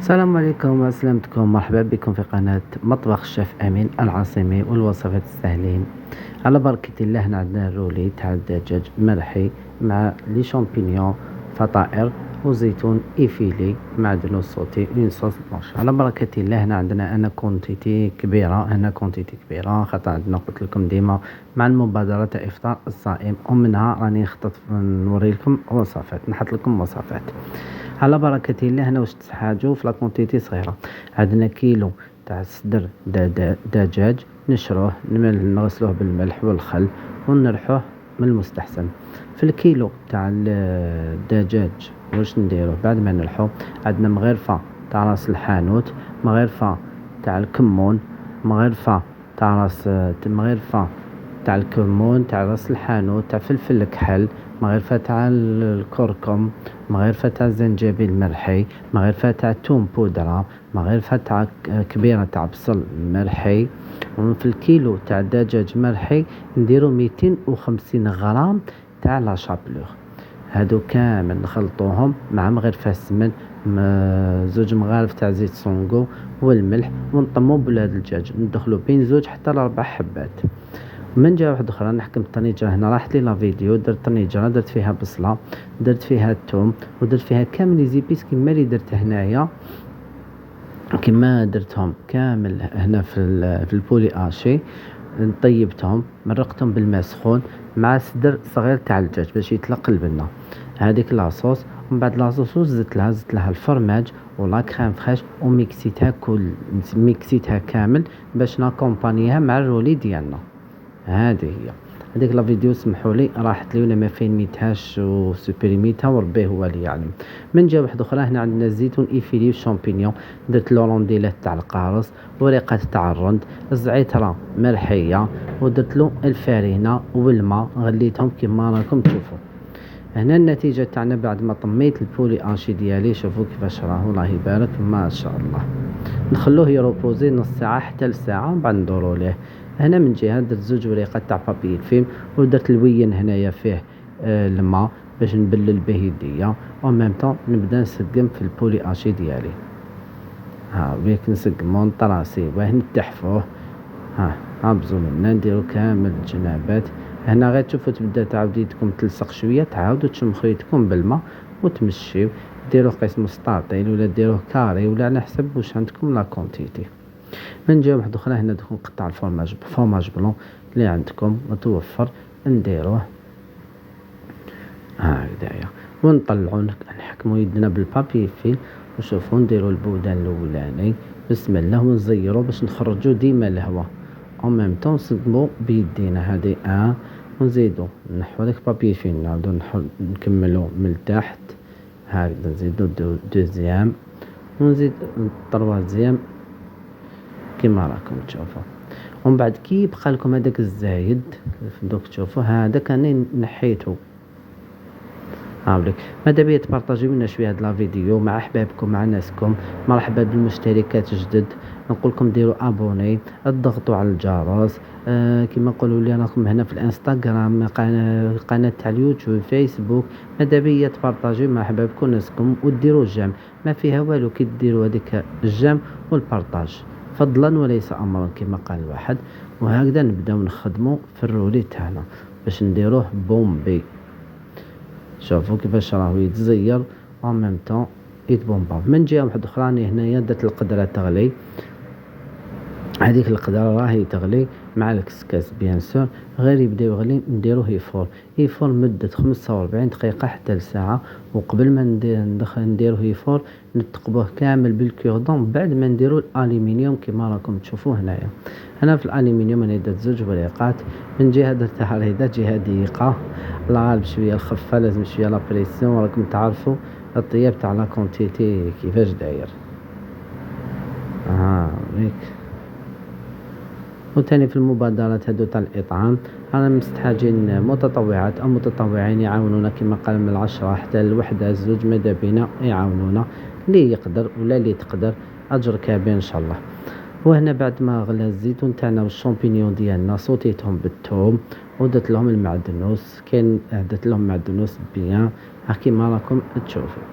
السلام عليكم وسلامتكم، مرحبا بكم في قناة مطبخ الشيف أمين العاصمي والوصفات السهلين. على بركة الله هنا عندنا الرولي تاع الدجاج مرحي مع لي شامبينيون فطائر وزيتون إيفيلي مع دنوس صوتي اون صوص بلونش. على بركة الله هنا عندنا أنا كونتيتي كبيرة خاطر عندنا قلت لكم ديما مع المبادرة تاع إفطار الصائم، ومنها راني خطط نوري لكم وصفات، نحط لكم وصفات. على بركة الله هنا واش تحاجو في لاكونتيتي صغيرة. عندنا كيلو تاع صدر دجاج نشروه نغسلوه بالملح والخل ونرحوه من المستحسن. في الكيلو تاع الدجاج واش نديروه بعد ما نرحوه؟ عندنا مغرفة تاع راس الحانوت، مغرفة تاع الكمون، مغرفة تاع راس مغرفة تاع الكمون تاع راس الحانوت، تاع فلفل الكحل، مغرفة تاع الكركم، مغرفة تاع الزنجبيل مرحي، مغرفة تاع الثوم بودرة، مغرفة تاع كبيرة تاع بصل مرحي. وفي الكيلو تاع الدجاج مرحي نديرو 250 غرام تاع لا شابلور. هادو كامل نخلطوهم مع مغرفة سمن، زوج مغارف تاع زيت سونغو والملح، ونطمو بلاد الدجاج ندخلو بين زوج حتى ل4 حبات. من جهة واحدة أخرى نحكم الطنجرة، هنا راحت لي لا فيديو، درت طنجرة درت فيها بصلة، درت فيها الثوم، ودرت فيها كامل لي زيبيس كيما اللي درت هنايا، كيما درتهم كامل هنا في البولي اشي. طيبتهم مرقتهم بالماء سخون مع صدر صغير تاع الدجاج باش يتلقى البنة. هذيك لاصوص، ومن بعد لاصوص زدت لها الفرماج ولا كريم فريش، ميكسيتها كامل باش ناكومبانيها مع الرولي ديالنا. هذه هي هذيك لا فيديو، سمحوا لي راحت لي ولا ما فهميتهاش وسوبريميتها وربي هو اللي يعلم. من جهه واحده اخرى هنا عندنا الزيتون ايفيلي والشامبينيون، درت لورونديلات تاع القارص، ورقات تاع الرند، الزعتره مرحيه، ودرت له الفارينه والماء غليتهم كما راكم تشوفوا. هنا النتيجه تاعنا بعد ما طميت البولي انشي ديالي، شوفوا كيفاش راه الله يبارك ما شاء الله. نخلوه يروبوزي نص ساعه حتى لساعه ومن بعد ندورو ليه. هنا من جهه درت زوج وريقات تاع بابي الفيلم، ودرت الوين هنايا فيه الماء باش نبلل به يديا، و ميم طون نبدا نسقم في البولي اشي ديالي. بيك نسقمو نطراسي واه نتحفوه. بزو منا نديرو كامل الجنابات. هنا غير تشوفوا تبدا تعاود يدكم تلصق شويه، تعاودوا تشمخوا يدكم بالماء وتمشيو، ديروه قيس مستطيل ولا ديروه كاري ولا على حسب واش عندكم لا كونتيتي. من جهه واحده اخرى هنا دوك نقطع الفرماج بلون اللي عندكم متوفر نديروه هكذايا، ونطلعو نحكمو يدنا بالبابي فيل، وشوفوا نديرو البودان الاولاني بسم الله ونزيرو باش نخرجو ديما الهواء، او ميم طون نصدمو بيدينا هادي ونزيدو نحو داك بابي فيل، نعاودو نكملو من التحت هكذا، نزيدو دوزيام ونزيد الطروازيام كما راكم تشوفوا. ومن بعد كي يبقى لكم هذاك الزايد دوك تشوفوا هذاك انا نحيته. هاوليك ماذا بيا تبارطاجيو لنا شويه هاد لا فيديو مع احبابكم مع ناسكم. مرحبا بالمشتركات جدد، نقول لكم ديروا ابوني، اضغطوا على الجرس، كما نقولوا لي راكم هنا في الانستغرام، قناه تاع اليوتيوب، فيسبوك. ماذا بيا تبارطاجيو مع احبابكم ناسكم وديروا الجيم، ما فيها والو كي ديروا هذيك الجيم والبارطاج فضلا وليس امرا كما قال الواحد. وهكذا نبداو نخدموا في الرولي تاعنا باش نديروه بومبي. شوفوا كيفاش راهو يتزير او ميم طون يتبومبا. من جهه واحده اخرى راني هنايا درت القدره تغلي، هذيك القدره راهي تغلي مع الكسكاس بيان سور، غير يبدا يغلي نديروه يفور مده 45 دقيقه حتى لساعه. وقبل ما نديروه يفور نتقبوه كامل بالكوردون بعد ما نديرو الالومنيوم كما راكم تشوفوا هنايا. هنا في الالومنيوم انا درت زوج وريقات، من جهه درتها ريضه جهه ضيقه، لا غالب شويه الخفه لازم شويه لا بريسيون، راكم تعرفوا الطياب تاع لا كونتيتي كيفاش داير. هيك وثاني في المبادرات هادو تاع الإطعام رانا مستحاجين متطوعات أو متطوعين يعاونونا كما قال من 10 حتى ل1 زوج ماذا بينا يعاونونا، اللي يقدر ولا اللي تقدر أجر كبير إن شاء الله. وهنا بعد ما غلى الزيتون تاعنا والشامبينيون ديالنا صوتيتهم بالثوم ودرت لهم المعدنوس، درت لهم معدنوس بيان كيما راكم تشوفوا.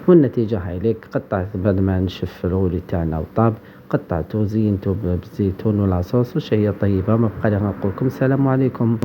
والنتيجة هاي ليك. قطعت بعد ما نشف الرولي تاعنا وطاب، قطعته زينته بالزيتون ولاصوص وشي طيبة. ما بقى لي غير نقول لكم السلام عليكم.